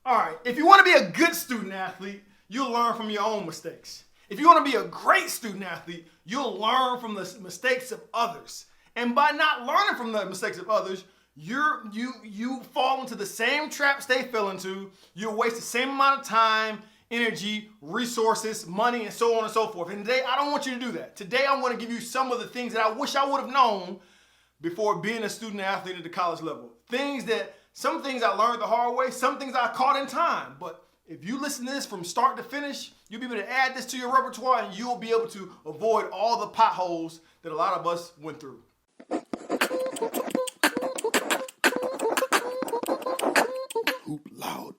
All right, if you want to be a good student athlete, you'll learn from your own mistakes. If you want to be a great student athlete, you'll learn from the mistakes of others. And by not learning from the mistakes of others, you fall into the same traps they fell into. You'll waste the same amount of time, energy, resources, money, and so on and so forth. And today, I don't want you to do that. Today, I'm going to give you some of the things that I wish I would have known before being a student athlete at the college level. Some things I learned the hard way, some things I caught in time. But if you listen to this from start to finish, you'll be able to add this to your repertoire and you'll be able to avoid all the potholes that a lot of us went through. Hoop loud.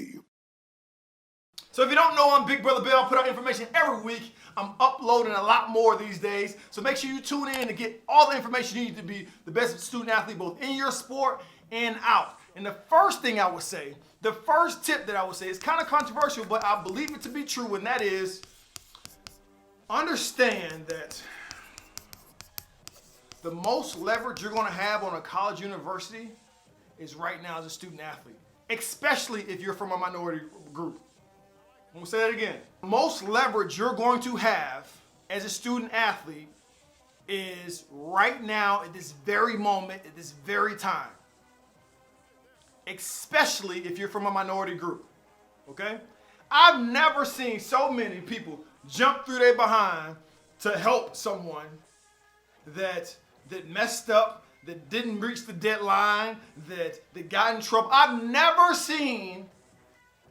So if you don't know, I'm Big Brother Bill. I put out information every week. I'm uploading a lot more these days. So make sure you tune in to get all the information you need to be the best student athlete, both in your sport and out. And the first thing I would say, the first tip that I would say is kind of controversial, but I believe it to be true, and that is understand that the most leverage you're going to have on a college university is right now as a student athlete, especially if you're from a minority group. I'm going to say that again. Most leverage you're going to have as a student athlete is right now at this very moment, at this very time. Especially if you're from a minority group, okay? I've never seen so many people jump through their behind to help someone that messed up, that didn't reach the deadline, that got in trouble. I've never seen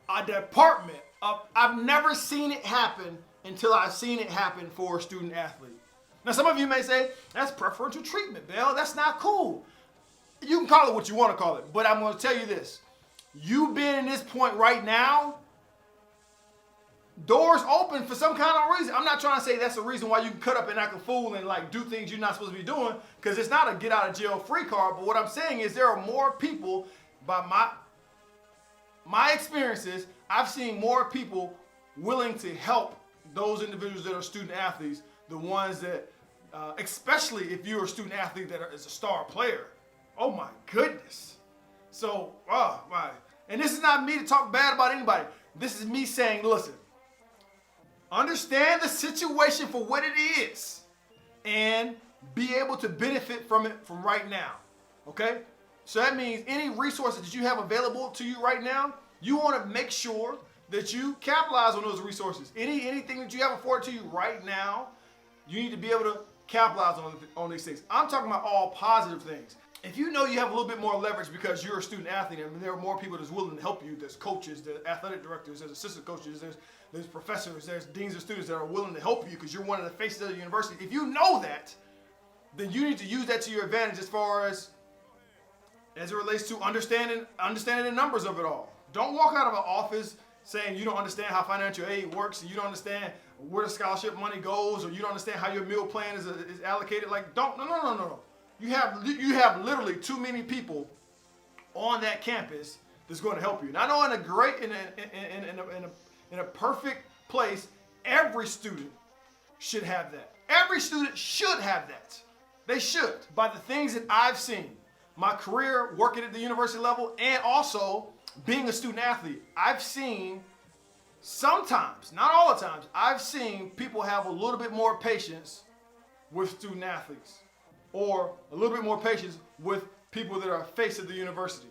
a department I've never seen it happen until I've seen it happen for a student athlete. Now, some of you may say, that's preferential treatment, Bill. That's not cool. You can call it what you want to call it, but I'm going to tell you this. You being in this point right now, doors open for some kind of reason. I'm not trying to say that's the reason why you can cut up and act a fool and like do things you're not supposed to be doing, because it's not a get out of jail free card. But what I'm saying is there are more people, by my experiences, I've seen more people willing to help those individuals that are student athletes, the ones that, especially if you're a student athlete that is a star player. Oh my goodness. So, and this is not me to talk bad about anybody. This is me saying, listen, understand the situation for what it is and be able to benefit from it from right now, okay? So that means any resources that you have available to you right now, you want to make sure that you capitalize on those resources. Anything that you have afforded to you right now, you need to be able to capitalize on these things. I'm talking about all positive things. If you know you have a little bit more leverage because you're a student athlete and there are more people that's willing to help you, there's coaches, there's athletic directors, there's assistant coaches, there's professors, there's deans of students that are willing to help you because you're one of the faces of the university. If you know that, then you need to use that to your advantage as far as it relates to understanding the numbers of it all. Don't walk out of an office saying you don't understand how financial aid works and you don't understand where the scholarship money goes or you don't understand how your meal plan is allocated. Like, no. You have literally too many people on that campus that's going to help you. Now, I know in a perfect place, every student should have that. Every student should have that. They should. By the things that I've seen, my career working at the university level and also being a student athlete, I've seen sometimes, not all the times, I've seen people have a little bit more patience with student athletes or a little bit more patience with people that are a face of the university,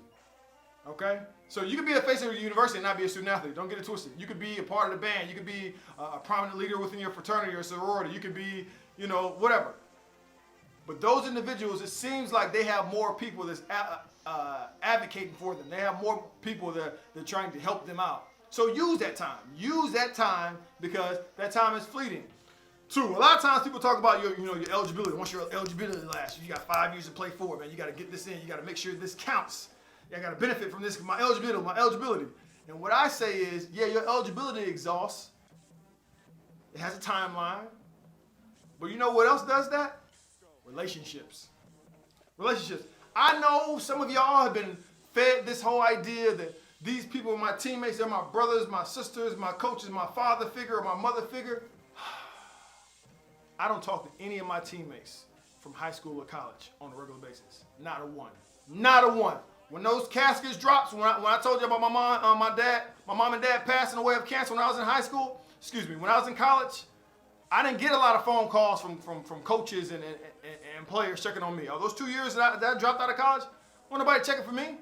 okay? So you could be a face of the university and not be a student athlete. Don't get it twisted. You could be a part of the band. You could be a prominent leader within your fraternity or sorority. You could be, whatever. But those individuals, it seems like they have more people that's advocating for them. They have more people that are trying to help them out. So use that time. Use that time because that time is fleeting. Two, a lot of times people talk about your eligibility. Once your eligibility lasts, you got 5 years to play for it, man. You got to get this in. You got to make sure this counts. I got to benefit from this. My eligibility. And what I say is, yeah, your eligibility exhausts. It has a timeline. But you know what else does that? Relationships. I know some of y'all have been fed this whole idea that these people are my teammates, they're my brothers, my sisters, my coaches, my father figure, or my mother figure. I don't talk to any of my teammates from high school or college on a regular basis. Not a one. When those caskets dropped, when I told you about my mom and dad passing away of cancer when I was in high school, when I was in college, I didn't get a lot of phone calls from coaches and players checking on me. Those 2 years that I dropped out of college, wasn't nobody checking for me.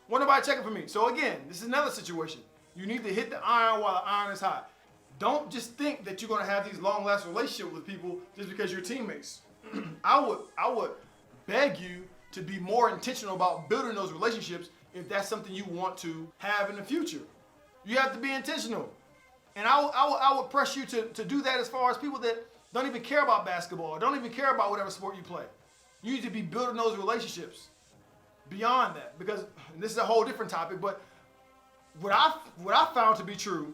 Wasn't nobody checking for me. So again, this is another situation. You need to hit the iron while the iron is hot. Don't just think that you're going to have these long-lasting relationships with people just because you're teammates. I would beg you to be more intentional about building those relationships if that's something you want to have in the future. You have to be intentional. And I would press you to do that as far as people that don't even care about basketball or don't even care about whatever sport you play. You need to be building those relationships beyond that, because this is a whole different topic, but what I found to be true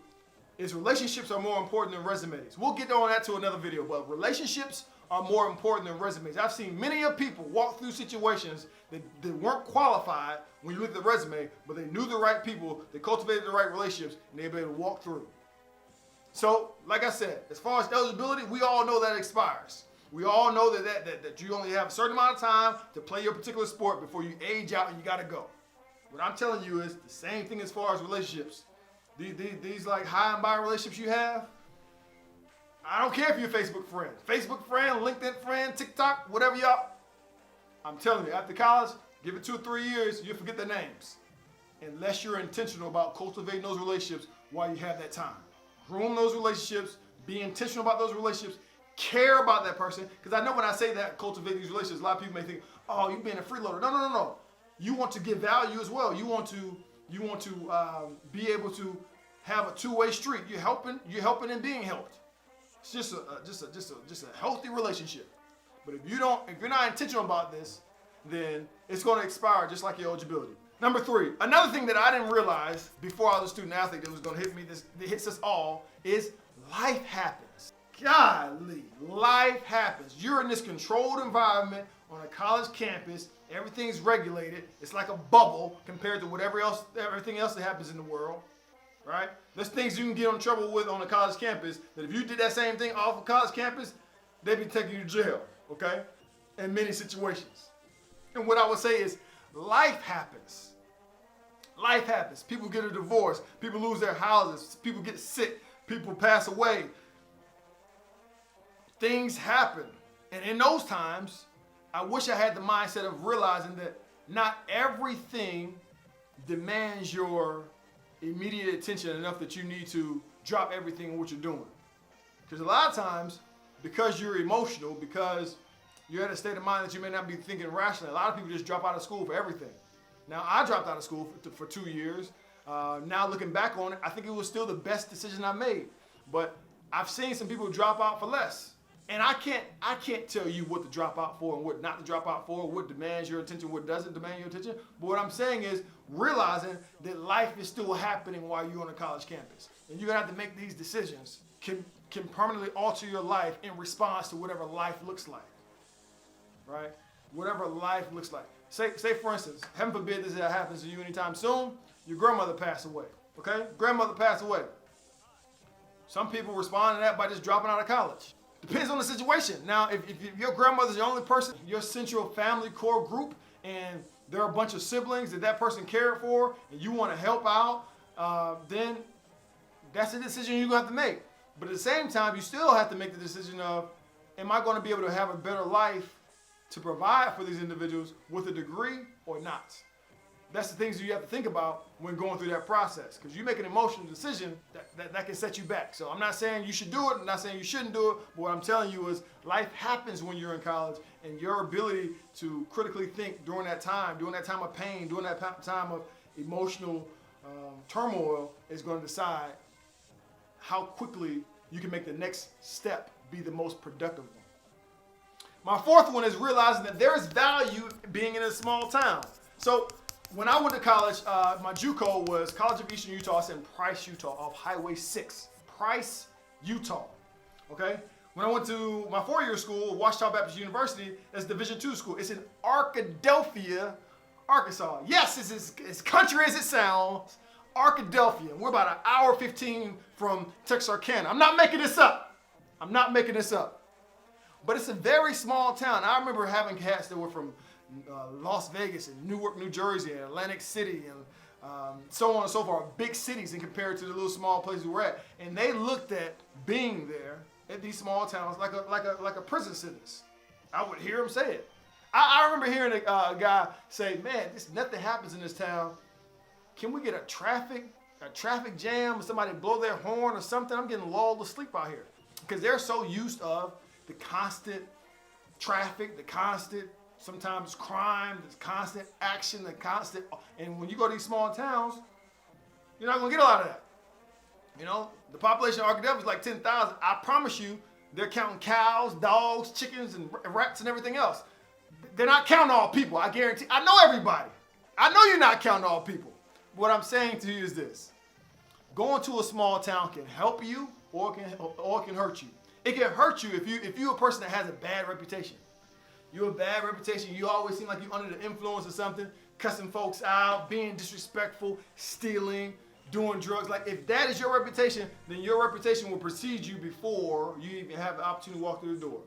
is relationships are more important than resumes. We'll get on that to another video, but relationships are more important than resumes. I've seen many of people walk through situations that weren't qualified when you look at the resume, but they knew the right people, they cultivated the right relationships, and they were able to walk through. So, like I said, as far as eligibility, we all know that expires. We all know that you only have a certain amount of time to play your particular sport before you age out and you gotta go. What I'm telling you is the same thing as far as relationships. These like high and by relationships you have, I don't care if you're a Facebook friend, LinkedIn friend, TikTok, whatever y'all. I'm telling you, after college, give it 2 or 3 years, you'll forget their names. Unless you're intentional about cultivating those relationships while you have that time. Groom those relationships, be intentional about those relationships, care about that person. Because I know when I say that, cultivate these relationships, a lot of people may think, oh, you're being a freeloader. No. You want to give value as well. You want to be able to have a two-way street. You're helping and being helped. It's just a healthy relationship. But if you're not intentional about this, then it's going to expire just like your eligibility. Number 3, another thing that I didn't realize before I was a student athlete that was going to hit me, that hits us all, is life happens. Golly, life happens. You're in this controlled environment on a college campus. Everything's regulated. It's like a bubble compared to everything else that happens in the world, right? There's things you can get in trouble with on a college campus that if you did that same thing off a college campus, they'd be taking you to jail, okay? In many situations. And what I would say is life happens. Life happens. People get a divorce. People lose their houses. People get sick. People pass away. Things happen. And in those times, I wish I had the mindset of realizing that not everything demands your immediate attention enough that you need to drop everything in what you're doing. Because a lot of times, because you're emotional, because you're at a state of mind that you may not be thinking rationally, a lot of people just drop out of school for everything. Now, I dropped out of school for 2 years. Now looking back on it, I think it was still the best decision I made. But I've seen some people drop out for less. And I can't tell you what to drop out for and what not to drop out for, what demands your attention, what doesn't demand your attention. But what I'm saying is realizing that life is still happening while you're on a college campus. And you're gonna have to make these decisions can permanently alter your life in response to whatever life looks like. Right? Whatever life looks like. Say for instance, heaven forbid this happens to you anytime soon, your grandmother passed away. Okay? Grandmother passed away. Some people respond to that by just dropping out of college. Depends on the situation. Now, if your grandmother's the only person, your central family core group, and there are a bunch of siblings that person cared for, and you want to help out, then that's a decision you're going to have to make. But at the same time, you still have to make the decision of, am I going to be able to have a better life to provide for these individuals with a degree or not? That's the things that you have to think about when going through that process, because you make an emotional decision that can set you back. So I'm not saying you should do it, I'm not saying you shouldn't do it, but what I'm telling you is life happens when you're in college, and your ability to critically think during that time of pain, during that time of emotional turmoil is going to decide how quickly you can make the next step be the most productive one. My 4th one is realizing that there is value being in a small town. So when I went to college, my JUCO was College of Eastern Utah. It's in Price, Utah, off Highway 6. Price, Utah. Okay? When I went to my 4-year school, Ouachita Baptist University, that's Division II school. It's in Arkadelphia, Arkansas. Yes, it's as country as it sounds. Arkadelphia. We're about an hour 15 from Texarkana. I'm not making this up. But it's a very small town. I remember having cats that were from Las Vegas and Newark, New Jersey and Atlantic City and so on and so forth, big cities and compared to the little small places we're at. And they looked at being there at these small towns like a prison sentence. I would hear him say it. I remember hearing a guy say, man, nothing happens in this town. Can we get a traffic jam or somebody blow their horn or something? I'm getting lulled to sleep out here. Because they're so used of the constant traffic, the constant sometimes crime, the constant action, and when you go to these small towns, you're not gonna get a lot of that. You know, the population of Arkadelphia is like 10,000. I promise you, they're counting cows, dogs, chickens, and rats and everything else. They're not counting all people, I guarantee. I know everybody. I know you're not counting all people. What I'm saying to you is this. Going to a small town can help you or it can hurt you. It can hurt you if you're a person that has a bad reputation. You have a bad reputation, you always seem like you're under the influence of something, cussing folks out, being disrespectful, stealing, doing drugs. Like if that is your reputation, then your reputation will precede you before you even have the opportunity to walk through the door.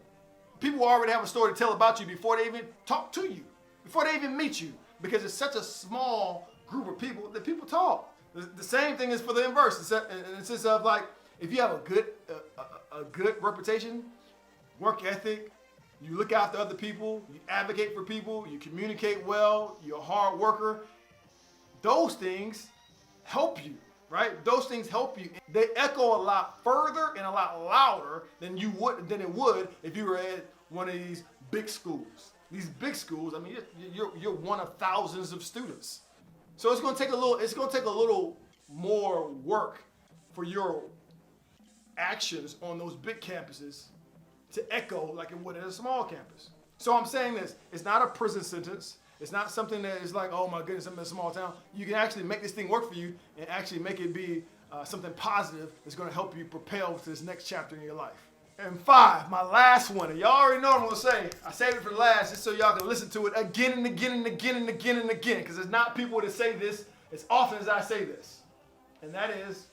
People already have a story to tell about you before they even talk to you, before they even meet you, because it's such a small group of people that people talk. The same thing is for the inverse. In the sense of like, if you have a good reputation, work ethic, you look after other people, you advocate for people, you communicate well, you're a hard worker, those things help you, right? Those things help you. They echo a lot further and a lot louder than it would if you were at one of these big schools. These big schools, I mean, you're one of thousands of students. So it's gonna take a little more work for your actions on those big campuses to echo like it would at a small campus. So I'm saying this, it's not a prison sentence. It's not something that is like, oh my goodness, I'm in a small town. You can actually make this thing work for you and actually make it be something positive that's gonna help you propel to this next chapter in your life. And 5, my last one, and y'all already know what I'm gonna say. I saved it for last just so y'all can listen to it again and again and again and again and again, because there's not people that say this as often as I say this. And that is,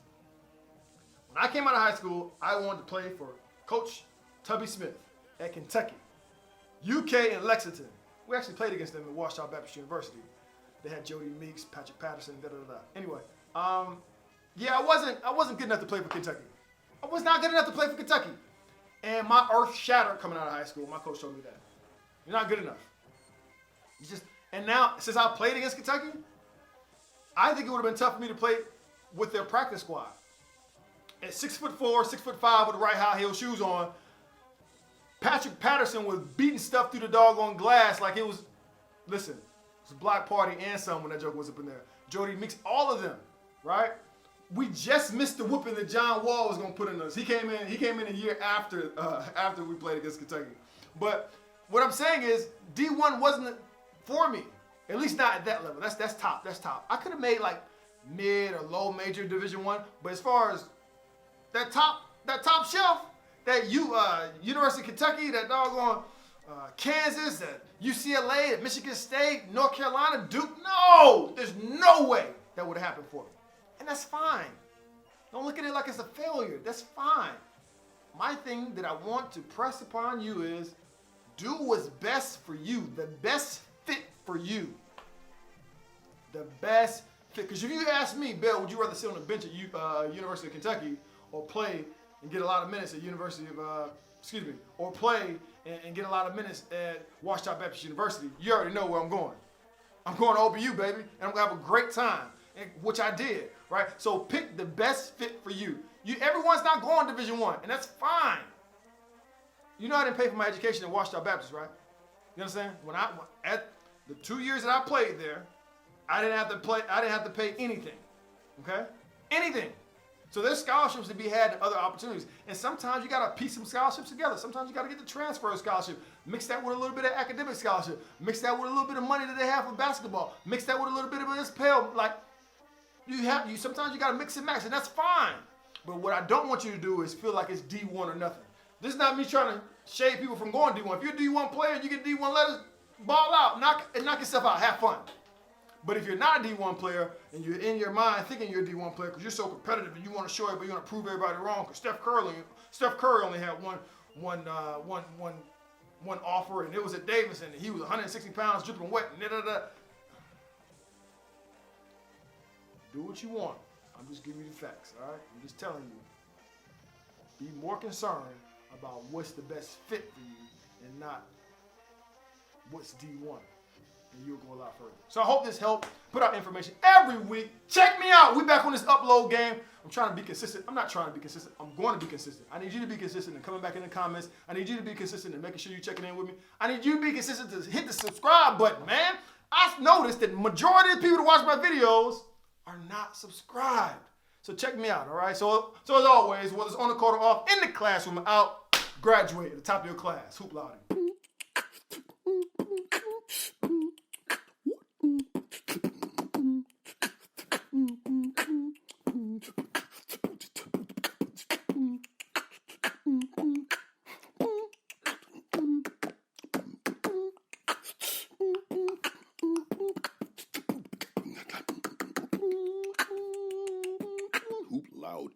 when I came out of high school, I wanted to play for Coach Tubby Smith at Kentucky, UK and Lexington. We actually played against them at Ouachita Baptist University. They had Jody Meeks, Patrick Patterson, Anyway, yeah, I wasn't good enough to play for Kentucky. I was not good enough to play for Kentucky. And my earth shattered coming out of high school. My coach told me that. You're not good enough. And now, since I played against Kentucky, I think it would have been tough for me to play with their practice squad. At 6'4", 6'5", with the right high heel shoes on, Patrick Patterson was beating stuff through the doggone glass like it was, listen, it was a block party and some when that joke was up in there. Jody Meeks, all of them, right? We just missed the whooping that John Wall was gonna put in us. He came in a year after we played against Kentucky. But what I'm saying is D1 wasn't for me, at least not at that level. That's top. I could have made like mid or low major Division I, but as far as that top shelf, that University of Kentucky, that doggone Kansas, that UCLA, that Michigan State, North Carolina, Duke, no, there's no way that would have happened for me. And that's fine. Don't look at it like it's a failure. That's fine. My thing that I want to press upon you is do what's best for you, the best fit for you. The best fit. Because if you ask me, Bill, would you rather sit on the bench at University of Kentucky or play and get a lot of minutes at or play and get a lot of minutes at Ouachita Baptist University? You already know where I'm going. I'm going to OBU, baby, and I'm going to have a great time, which I did, right? So pick the best fit for you. Everyone's not going to Division I, and that's fine. You know I didn't pay for my education at Ouachita Baptist, right? You understand? At the 2 years that I played there, I didn't have to pay anything, okay? Anything. So there's scholarships to be had and other opportunities. And sometimes you got to piece some scholarships together. Sometimes you got to get the transfer scholarship. Mix that with a little bit of academic scholarship. Mix that with a little bit of money that they have for basketball. Mix that with a little bit of this Pell. Like, sometimes you got to mix and match, and that's fine. But what I don't want you to do is feel like it's D1 or nothing. This is not me trying to shade people from going D1. If you're a D1 player and you get D1 letters, ball out. Knock yourself out. Have fun. But if you're not a D1 player and you're in your mind thinking you're a D1 player because you're so competitive and you want to show everybody, you want to prove everybody wrong, because Steph Curry only had one one offer, and it was at Davidson, and he was 160 pounds, dripping wet, and da-da-da. Do what you want. I'm just giving you the facts, all right? I'm just telling you. Be more concerned about what's the best fit for you and not what's D1. And you'll go a lot further. So I hope this helped. Put out information every week. Check me out. We back on this upload game. I'm trying to be consistent. I'm not trying to be consistent. I'm going to be consistent. I need you to be consistent and coming back in the comments. I need you to be consistent and making sure you're checking in with me. I need you to be consistent to hit the subscribe button, man. I've noticed that majority of the people that watch my videos are not subscribed. So check me out, all right? So as always, whether it's on the court or off, in the classroom or out, graduate at the top of your class. Hoop Loudy. Hoop loud.